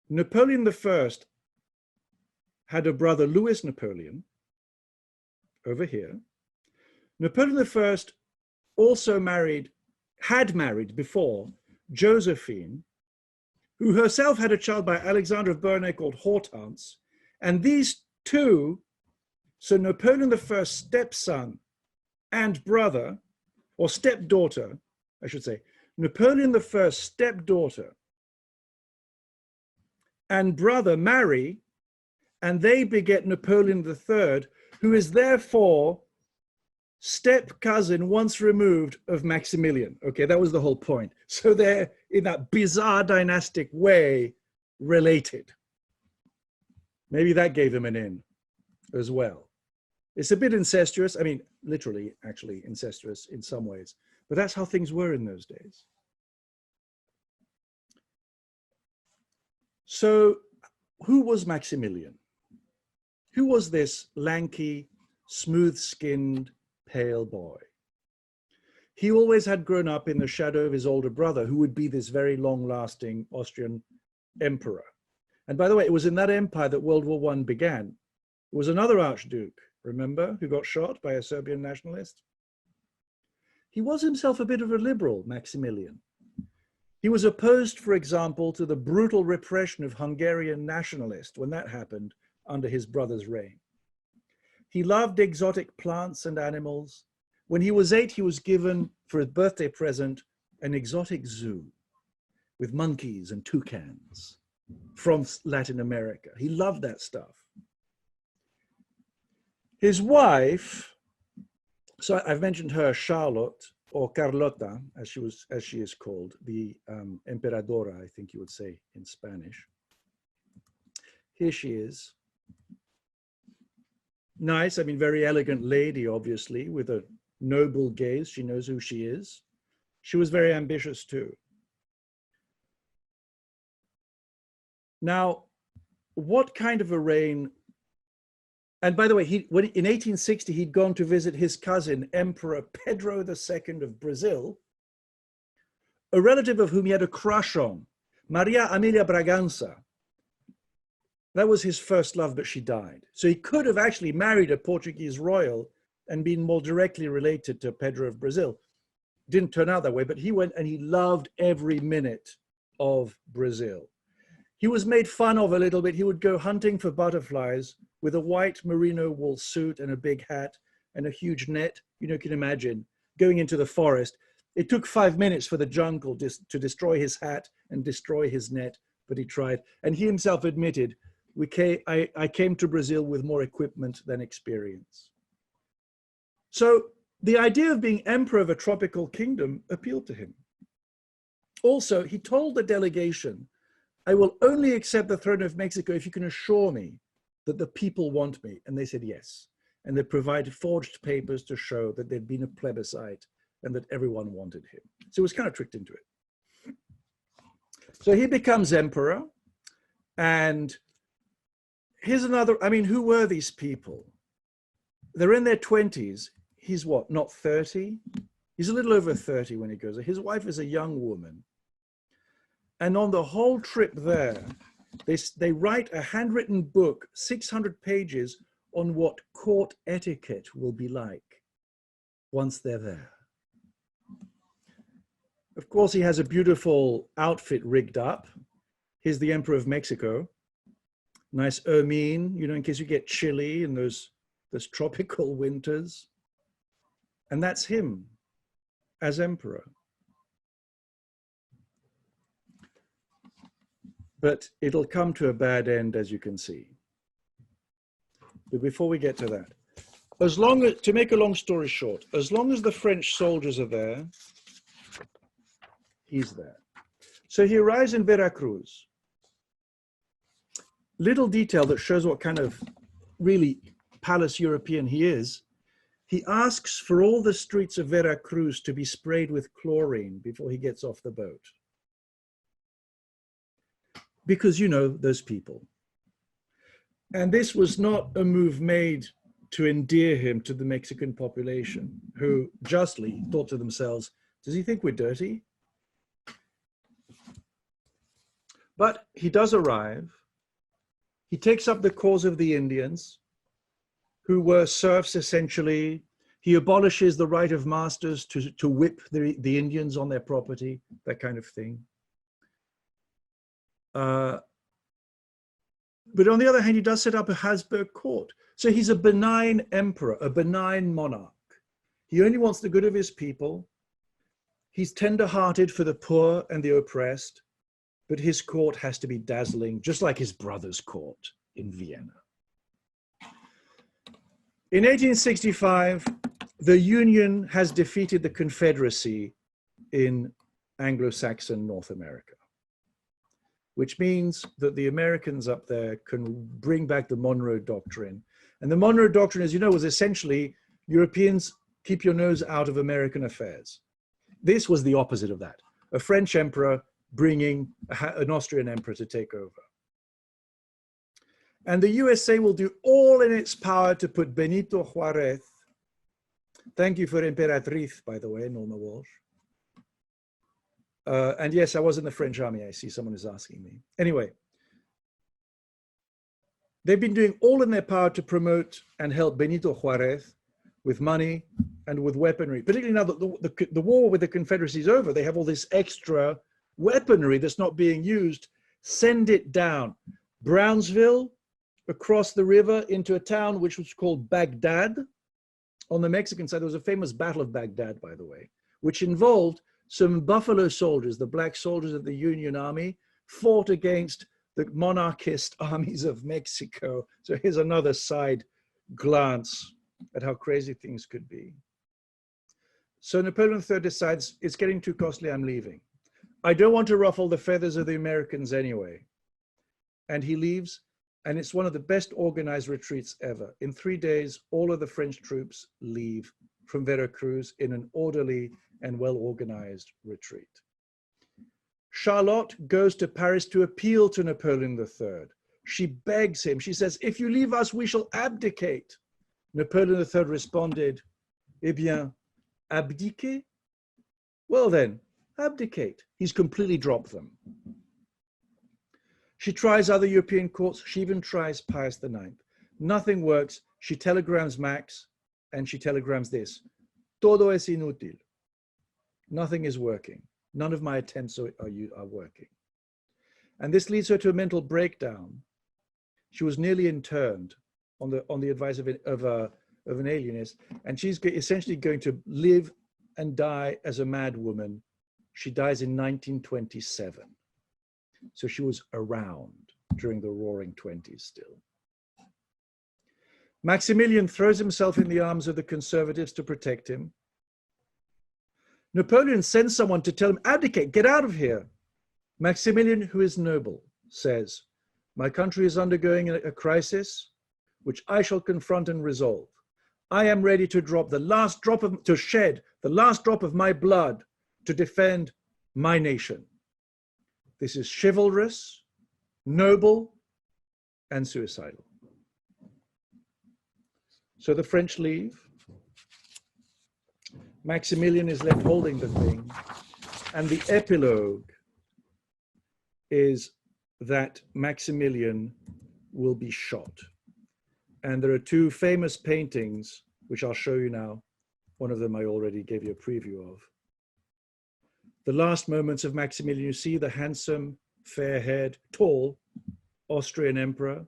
Napoleon I had a brother, Louis Napoleon, over here. Napoleon I also had married before Josephine, who herself had a child by Alexander of Bernay called Hortense. And these two, so Napoleon I's stepson and brother, or stepdaughter, I should say, Napoleon I's stepdaughter and brother marry, and they beget Napoleon III, who is therefore step cousin once removed of Maximilian. Okay, that was the whole point. So they're, in that bizarre dynastic way, related. Maybe that gave him an in as well. It's a bit incestuous. I mean, literally, actually incestuous in some ways, but that's how things were in those days. So who was Maximilian? Who was this lanky, smooth-skinned, pale boy? He always had grown up in the shadow of his older brother, who would be this very long-lasting Austrian emperor. And by the way, it was in that empire that World War I began. It was another archduke, remember, who got shot by a Serbian nationalist. He was himself a bit of a liberal, Maximilian. He was opposed, for example, to the brutal repression of Hungarian nationalists when that happened under his brother's reign. He loved exotic plants and animals. When he was 8, he was given, for his birthday present, an exotic zoo with monkeys and toucans from Latin America. He loved that stuff. His wife, so I've mentioned her, Charlotte, or Carlota, as she is called, the emperadora, I think you would say in Spanish. Here she is. Nice, I mean, very elegant lady, obviously, with a noble gaze. She knows who she is. She was very ambitious too. Now, what kind of a reign? And by the way, in 1860, he'd gone to visit his cousin, Emperor Pedro II of Brazil, a relative of whom he had a crush on, Maria Amelia Bragança. That was his first love, but she died. So he could have actually married a Portuguese royal and been more directly related to Pedro of Brazil. Didn't turn out that way, but he went and he loved every minute of Brazil. He was made fun of a little bit. He would go hunting for butterflies with a white merino wool suit and a big hat and a huge net. You know, you can imagine going into the forest. It took 5 minutes for the jungle to destroy his hat and destroy his net, but he tried. And he himself admitted, I came to Brazil with more equipment than experience. So the idea of being emperor of a tropical kingdom appealed to him. Also, he told the delegation, I will only accept the throne of Mexico if you can assure me that the people want me. And they said yes. And they provided forged papers to show that there'd been a plebiscite and that everyone wanted him. So he was kind of tricked into it. So he becomes emperor. And here's another, I mean, who were these people? They're in their 20s. He's what, not 30? He's a little over 30 when he goes. His wife is a young woman. And on the whole trip there, they write a handwritten book, 600 pages, on what court etiquette will be like once they're there. Of course, he has a beautiful outfit rigged up. Here's the Emperor of Mexico. Nice ermine, you know, in case you get chilly in those tropical winters. And that's him as emperor. But it'll come to a bad end, as you can see. But before we get to that, to make a long story short, as long as the French soldiers are there, he's there. So he arrives in Veracruz. Little detail that shows what kind of really palace European he is. He asks for all the streets of Veracruz to be sprayed with chlorine before he gets off the boat. Because, you know, those people. And this was not a move made to endear him to the Mexican population, who justly thought to themselves, does he think we're dirty? But he does arrive. He takes up the cause of the Indians, who were serfs essentially. He abolishes the right of masters to whip the Indians on their property, that kind of thing. But on the other hand, he does set up a Habsburg court. So he's a benign emperor, a benign monarch. He only wants the good of his people. He's tender-hearted for the poor and the oppressed, but his court has to be dazzling, just like his brother's court in Vienna. In 1865, the Union has defeated the Confederacy in Anglo-Saxon North America, which means that the Americans up there can bring back the Monroe Doctrine. And the Monroe Doctrine, as you know, was essentially Europeans keep your nose out of American affairs. This was the opposite of that. A French emperor bringing an Austrian emperor to take over. And the USA will do all in its power to put Benito Juarez, thank you for Imperatriz, by the way, Norma Walsh. And yes, I was in the French army. I see someone is asking me. Anyway, they've been doing all in their power to promote and help Benito Juarez with money and with weaponry. Particularly now that the war with the Confederacy is over, they have all this extra weaponry that's not being used. Send it down. Brownsville, across the river into a town which was called Baghdad. On the Mexican side, there was a famous Battle of Baghdad, by the way, which involved some Buffalo soldiers, the black soldiers of the Union Army, fought against the monarchist armies of Mexico. So here's another side glance at how crazy things could be. So Napoleon III decides, it's getting too costly, I'm leaving. I don't want to ruffle the feathers of the Americans anyway. And he leaves, and it's one of the best organized retreats ever. In 3 days, all of the French troops leave from Veracruz in an orderly and well-organized retreat. Charlotte goes to Paris to appeal to Napoleon III. She begs him, she says, if you leave us, we shall abdicate. Napoleon III responded, eh bien, abdiquer? Well then, abdicate. He's completely dropped them. She tries other European courts. She even tries Pius IX. Nothing works. She telegrams Max, and she telegrams this: todo es inútil. Nothing is working. None of my attempts are working. And this leads her to a mental breakdown. She was nearly interned on the advice of an alienist, and she's essentially going to live and die as a mad woman. She dies in 1927. So she was around during the Roaring Twenties still. Maximilian throws himself in the arms of the conservatives to protect him. Napoleon sends someone to tell him, abdicate, get out of here. Maximilian, who is noble, says, my country is undergoing a crisis which I shall confront and resolve. I am ready to drop the last drop to shed the last drop of my blood to defend my nation. This is chivalrous, noble, and suicidal. So the French leave. Maximilian is left holding the thing. And the epilogue is that Maximilian will be shot. And there are two famous paintings, which I'll show you now. One of them I already gave you a preview of. The last moments of Maximilian, you see the handsome, fair-haired, tall Austrian emperor.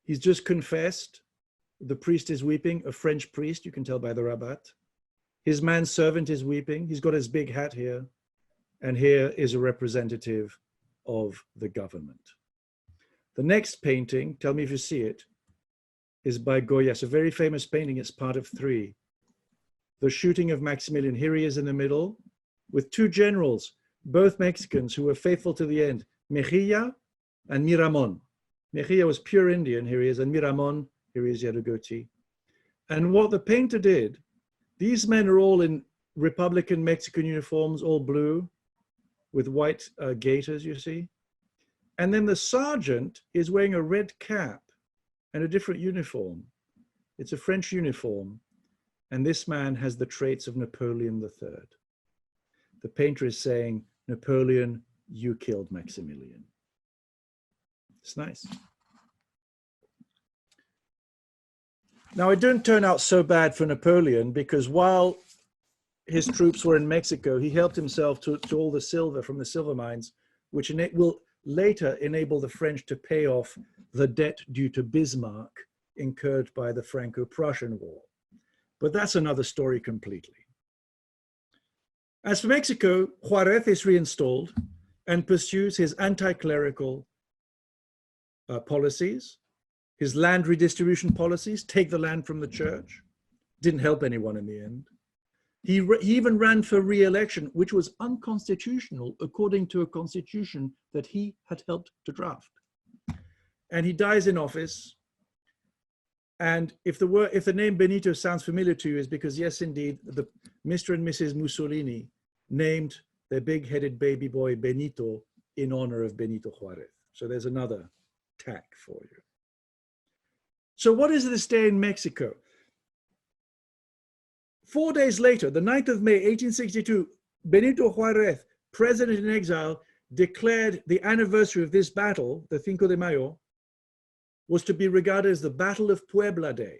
He's just confessed. The priest is weeping, a French priest, you can tell by the rabat. His manservant is weeping. He's got his big hat here. And here is a representative of the government. The next painting, tell me if you see it, is by Goya. It's a very famous painting. It's part of 3. The shooting of Maximilian. Here he is in the middle with 2 generals, both Mexicans who were faithful to the end, Mejia and Miramon. Mejia was pure Indian, here he is, and Miramon, here he is, he had a goatee. And what the painter did, these men are all in Republican Mexican uniforms, all blue, with white gaiters, you see. And then the sergeant is wearing a red cap and a different uniform. It's a French uniform. And this man has the traits of Napoleon III. The painter is saying, Napoleon, you killed Maximilian. It's nice. Now, it didn't turn out so bad for Napoleon, because while his troops were in Mexico, he helped himself to all the silver from the silver mines, which will later enable the French to pay off the debt due to Bismarck incurred by the Franco-Prussian War. But that's another story completely. As for Mexico, Juarez is reinstalled and pursues his anti-clerical policies, his land redistribution policies, take the land from the church. Didn't help anyone in the end. He even ran for re-election, which was unconstitutional according to a constitution that he had helped to draft. And he dies in office. And if the name Benito sounds familiar to you, is because, yes, indeed, the Mr. and Mrs. Mussolini named their big-headed baby boy Benito in honor of Benito Juarez. So there's another tack for you. So what is this day in Mexico? 4 days later, the 9th of May, 1862, Benito Juarez, president in exile, declared the anniversary of this battle, the Cinco de Mayo, was to be regarded as the Battle of Puebla Day,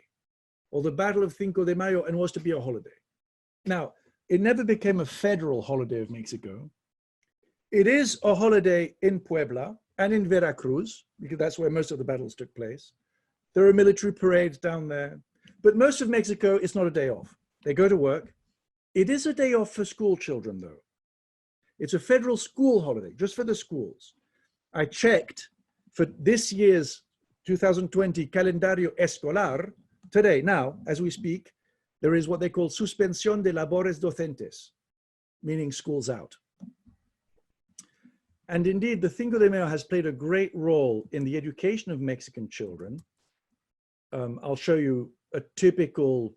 or the Battle of Cinco de Mayo, and was to be a holiday. Now, it never became a federal holiday of Mexico. It is a holiday in Puebla and in Veracruz, because that's where most of the battles took place. There are military parades down there, but most of Mexico, it's not a day off. They go to work. It is a day off for school children, though. It's a federal school holiday, just for the schools. I checked for this year's 2020 calendario escolar. Today, now, as we speak, there is what they call suspensión de labores docentes, meaning schools out. And indeed, the Cinco de Mayo has played a great role in the education of Mexican children. I'll show you a typical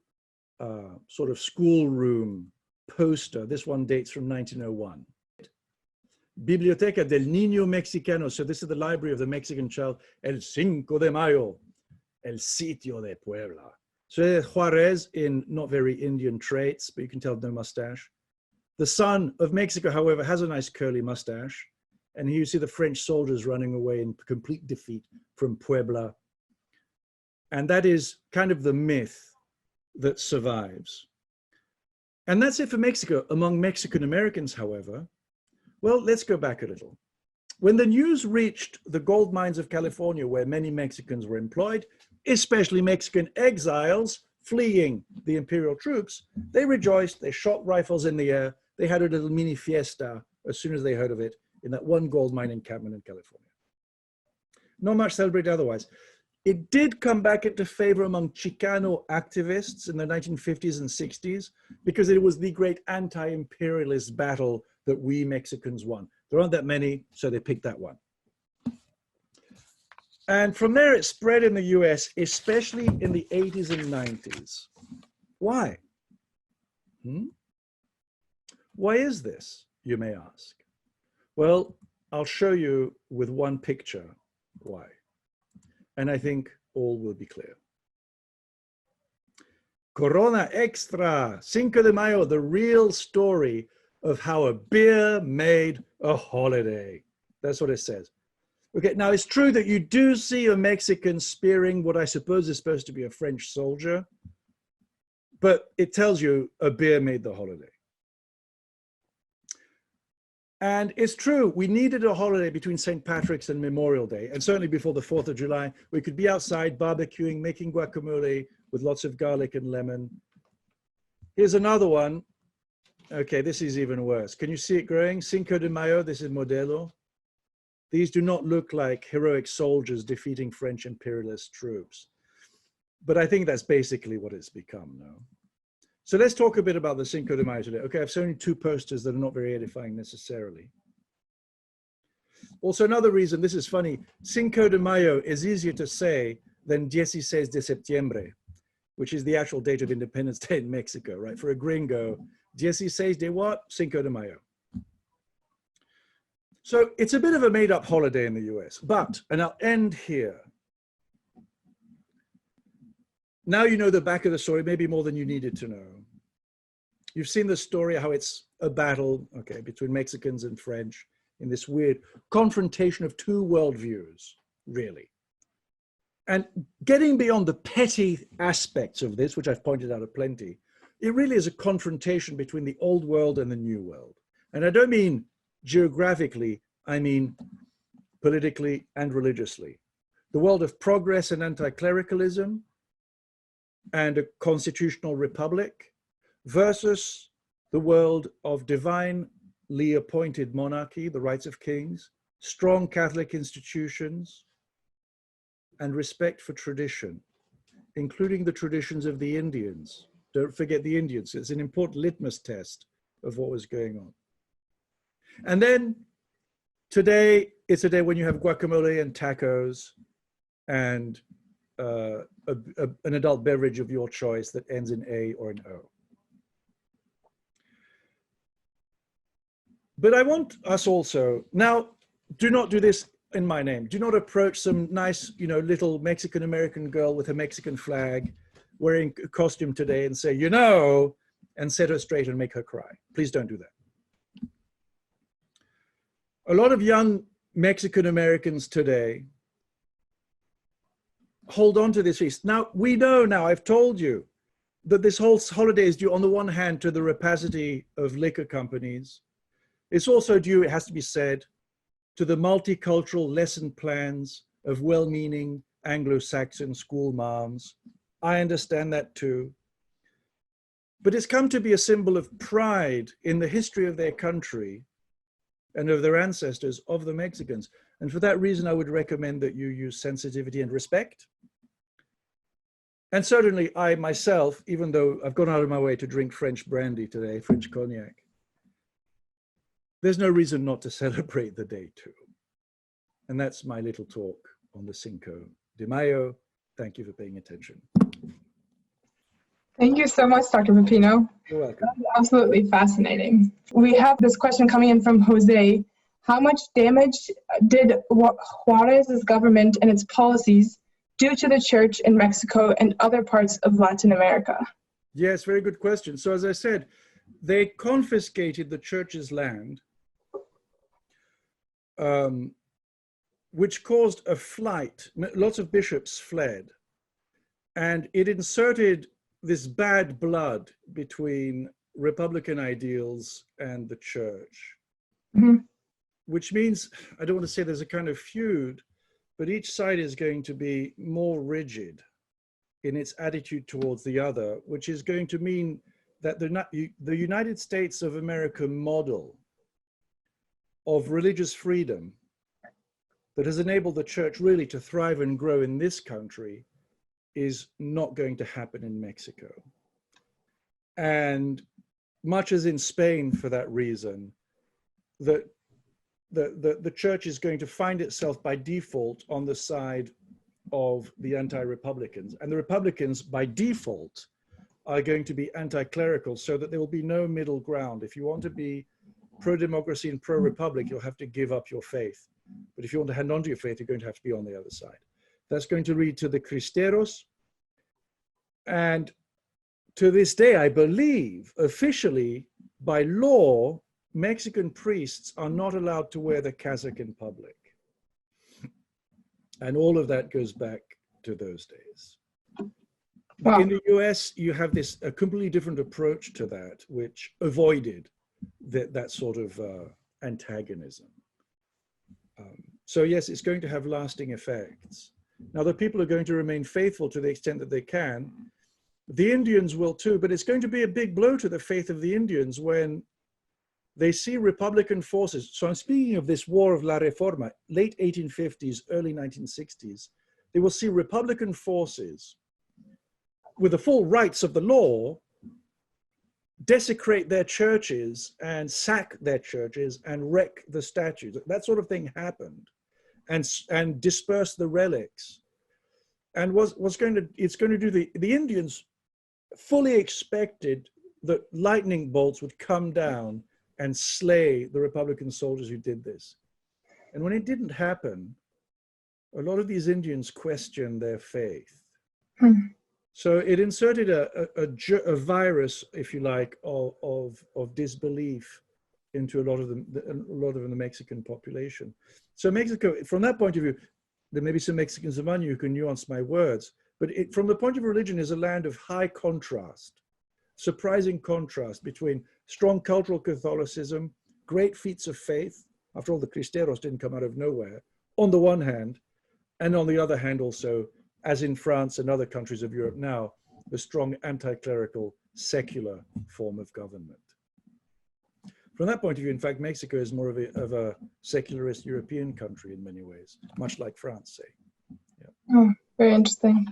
sort of schoolroom poster. This one dates from 1901. Biblioteca del Niño Mexicano. So this is the library of the Mexican child. El Cinco de Mayo, el sitio de Puebla. So Juarez in not very Indian traits, but you can tell no mustache. The son of Mexico, however, has a nice curly mustache. And here you see the French soldiers running away in complete defeat from Puebla. And that is kind of the myth that survives. And that's it for Mexico. Among Mexican Americans, however, well, let's go back a little. When the news reached the gold mines of California, where many Mexicans were employed, especially Mexican exiles fleeing the imperial troops, they rejoiced, they shot rifles in the air, they had a little mini fiesta as soon as they heard of it in that one gold mine encampment in California. Not much celebrated otherwise. It did come back into favor among Chicano activists in the 1950s and 60s because it was the great anti-imperialist battle that we Mexicans won. There aren't that many, so they picked that one. And from there, it spread in the US, especially in the 80s and 90s. Why? Why is this, you may ask? Well, I'll show you with one picture why. And I think all will be clear. Corona Extra, Cinco de Mayo, the real story of how a beer made a holiday. That's what it says. Okay, now it's true that you do see a Mexican spearing what I suppose is supposed to be a French soldier, but it tells you a beer made the holiday. And it's true, we needed a holiday between St. Patrick's and Memorial Day, and certainly before the 4th of July. We could be outside barbecuing, making guacamole with lots of garlic and lemon. Here's another one. Okay, this is even worse. Can you see it growing? Cinco de Mayo, this is Modelo. These do not look like heroic soldiers defeating French imperialist troops. But I think that's basically what it's become now. So let's talk a bit about the Cinco de Mayo today. Okay, I've only 2 posters that are not very edifying necessarily. Also, another reason, this is funny, Cinco de Mayo is easier to say than 16 de septiembre, which is the actual date of Independence Day in Mexico, right? For a gringo, 16 de what? Cinco de Mayo. So it's a bit of a made-up holiday in the US, but, and I'll end here. Now you know the back of the story, maybe more than you needed to know. You've seen the story, how it's a battle, okay, between Mexicans and French in this weird confrontation of 2 worldviews, really. And getting beyond the petty aspects of this, which I've pointed out aplenty, it really is a confrontation between the old world and the new world. And I don't mean geographically, I mean politically and religiously. The world of progress and anti-clericalism and a constitutional republic versus the world of divinely appointed monarchy, the rights of kings, strong Catholic institutions, and respect for tradition, including the traditions of the Indians. Don't forget the Indians. It's an important litmus test of what was going on. And then today, it's a day when you have guacamole and tacos and an adult beverage of your choice that ends in A or an O. But I want us also, now, do not do this in my name. Do not approach some nice, little Mexican-American girl with a Mexican flag wearing a costume today and say, and set her straight and make her cry. Please don't do that. A lot of young Mexican Americans today hold on to this feast. Now, we know now, I've told you, that this whole holiday is due on the one hand to the rapacity of liquor companies. It's also due, it has to be said, to the multicultural lesson plans of well-meaning Anglo-Saxon school moms. I understand that too. But it's come to be a symbol of pride in the history of their country and of their ancestors, of the Mexicans. And for that reason, I would recommend that you use sensitivity and respect. And certainly I myself, even though I've gone out of my way to drink French brandy today, French cognac, there's no reason not to celebrate the day too. And that's my little talk on the Cinco de Mayo. Thank you for paying attention. Thank you so much, Dr. Pepino. You're welcome. That was absolutely fascinating. We have this question coming in from Jose. How much damage did Juarez's government and its policies do to the church in Mexico and other parts of Latin America? Yes, very good question. So as I said, they confiscated the church's land, which caused a flight. Lots of bishops fled, and it inserted this bad blood between Republican ideals and the church, which means, I don't want to say there's a kind of feud, but each side is going to be more rigid in its attitude towards the other, which is going to mean that the United States of America model of religious freedom that has enabled the church really to thrive and grow in this country is not going to happen in Mexico. And much as in Spain, for that reason, the church is going to find itself by default on the side of the anti-Republicans. And the Republicans, by default, are going to be anti-clerical, so that there will be no middle ground. If you want to be pro-democracy and pro-republic, you'll have to give up your faith. But if you want to hand on to your faith, you're going to have to be on the other side. That's going to lead to the Cristeros. And to this day, I believe, officially, by law, Mexican priests are not allowed to wear the cassock in public. And all of that goes back to those days. Wow. In the US, you have a completely different approach to that, which avoided that sort of antagonism. So yes, it's going to have lasting effects. Now, the people are going to remain faithful to the extent that they can. The Indians will too, but it's going to be a big blow to the faith of the Indians when they see Republican forces. So I'm speaking of this War of La Reforma, late 1850s, early 1960s. They will see Republican forces with the full rights of the law desecrate their churches and sack their churches and wreck the statues. That sort of thing happened, and disperse the relics. And it's going to do the Indians fully expected that lightning bolts would come down and slay the Republican soldiers who did this. And when it didn't happen, a lot of these Indians questioned their faith. So it inserted a virus, if you like, of disbelief into a lot of the Mexican population. So Mexico, from that point of view, there may be some Mexicans among you who can nuance my words, but from the point of religion is a land of high contrast, surprising contrast between strong cultural Catholicism, great feats of faith. After all, the Cristeros didn't come out of nowhere, on the one hand, and on the other hand also, as in France and other countries of Europe now, the strong anti-clerical secular form of government. From that point of view, in fact, Mexico is more of a secularist European country in many ways, much like France, say. Yeah. Oh, very interesting.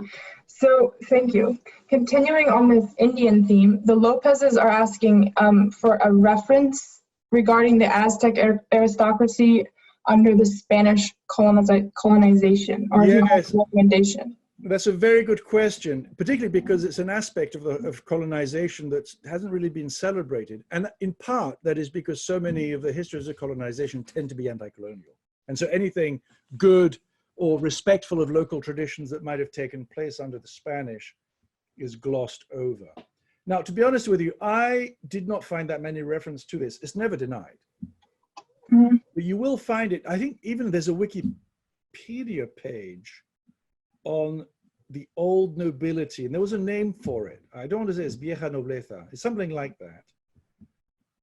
So, thank you. Continuing on this Indian theme, the Lopezes are asking for a reference regarding the Aztec aristocracy under the Spanish colonization, or yes. recommendation. That's a very good question, particularly because it's an aspect of colonization that hasn't really been celebrated. And in part, that is because so many of the histories of colonization tend to be anti-colonial. And so anything good or respectful of local traditions that might have taken place under the Spanish is glossed over. Now, to be honest with you, I did not find that many references to this. It's never denied. Mm-hmm. But you will find it, I think even there's a Wikipedia page on the old nobility, and there was a name for it. I don't want to say it's vieja nobleza. It's something like that,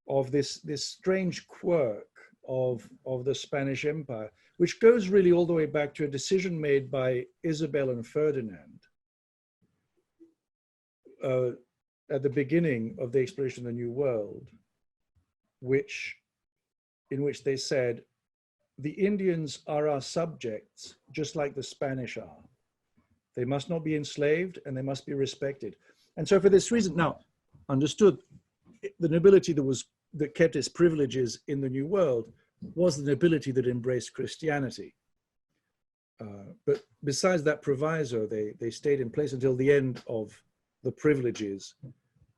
of this strange quirk of the Spanish Empire, which goes really all the way back to a decision made by Isabel and Ferdinand at the beginning of the exploration of the New World, in which they said, the Indians are our subjects, just like the Spanish are. They must not be enslaved and they must be respected. And so for this reason, now understood, the nobility that kept its privileges in the New World was the nobility that embraced Christianity. But besides that proviso, they stayed in place until the end of the privileges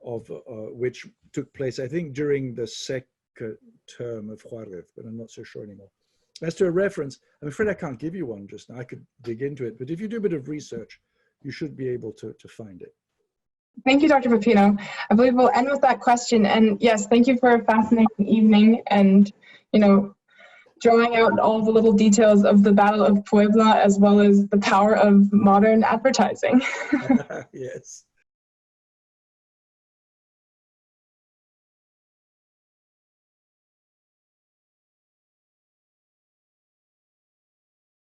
of which took place, I think, during the second term of Juarez, but I'm not so sure anymore. As to a reference, I'm afraid I can't give you one just now. I could dig into it, but if you do a bit of research, you should be able to find it. Thank you, Dr. Pepino. I believe we'll end with that question. And yes, thank you for a fascinating evening and, drawing out all the little details of the Battle of Puebla, as well as the power of modern advertising. Yes.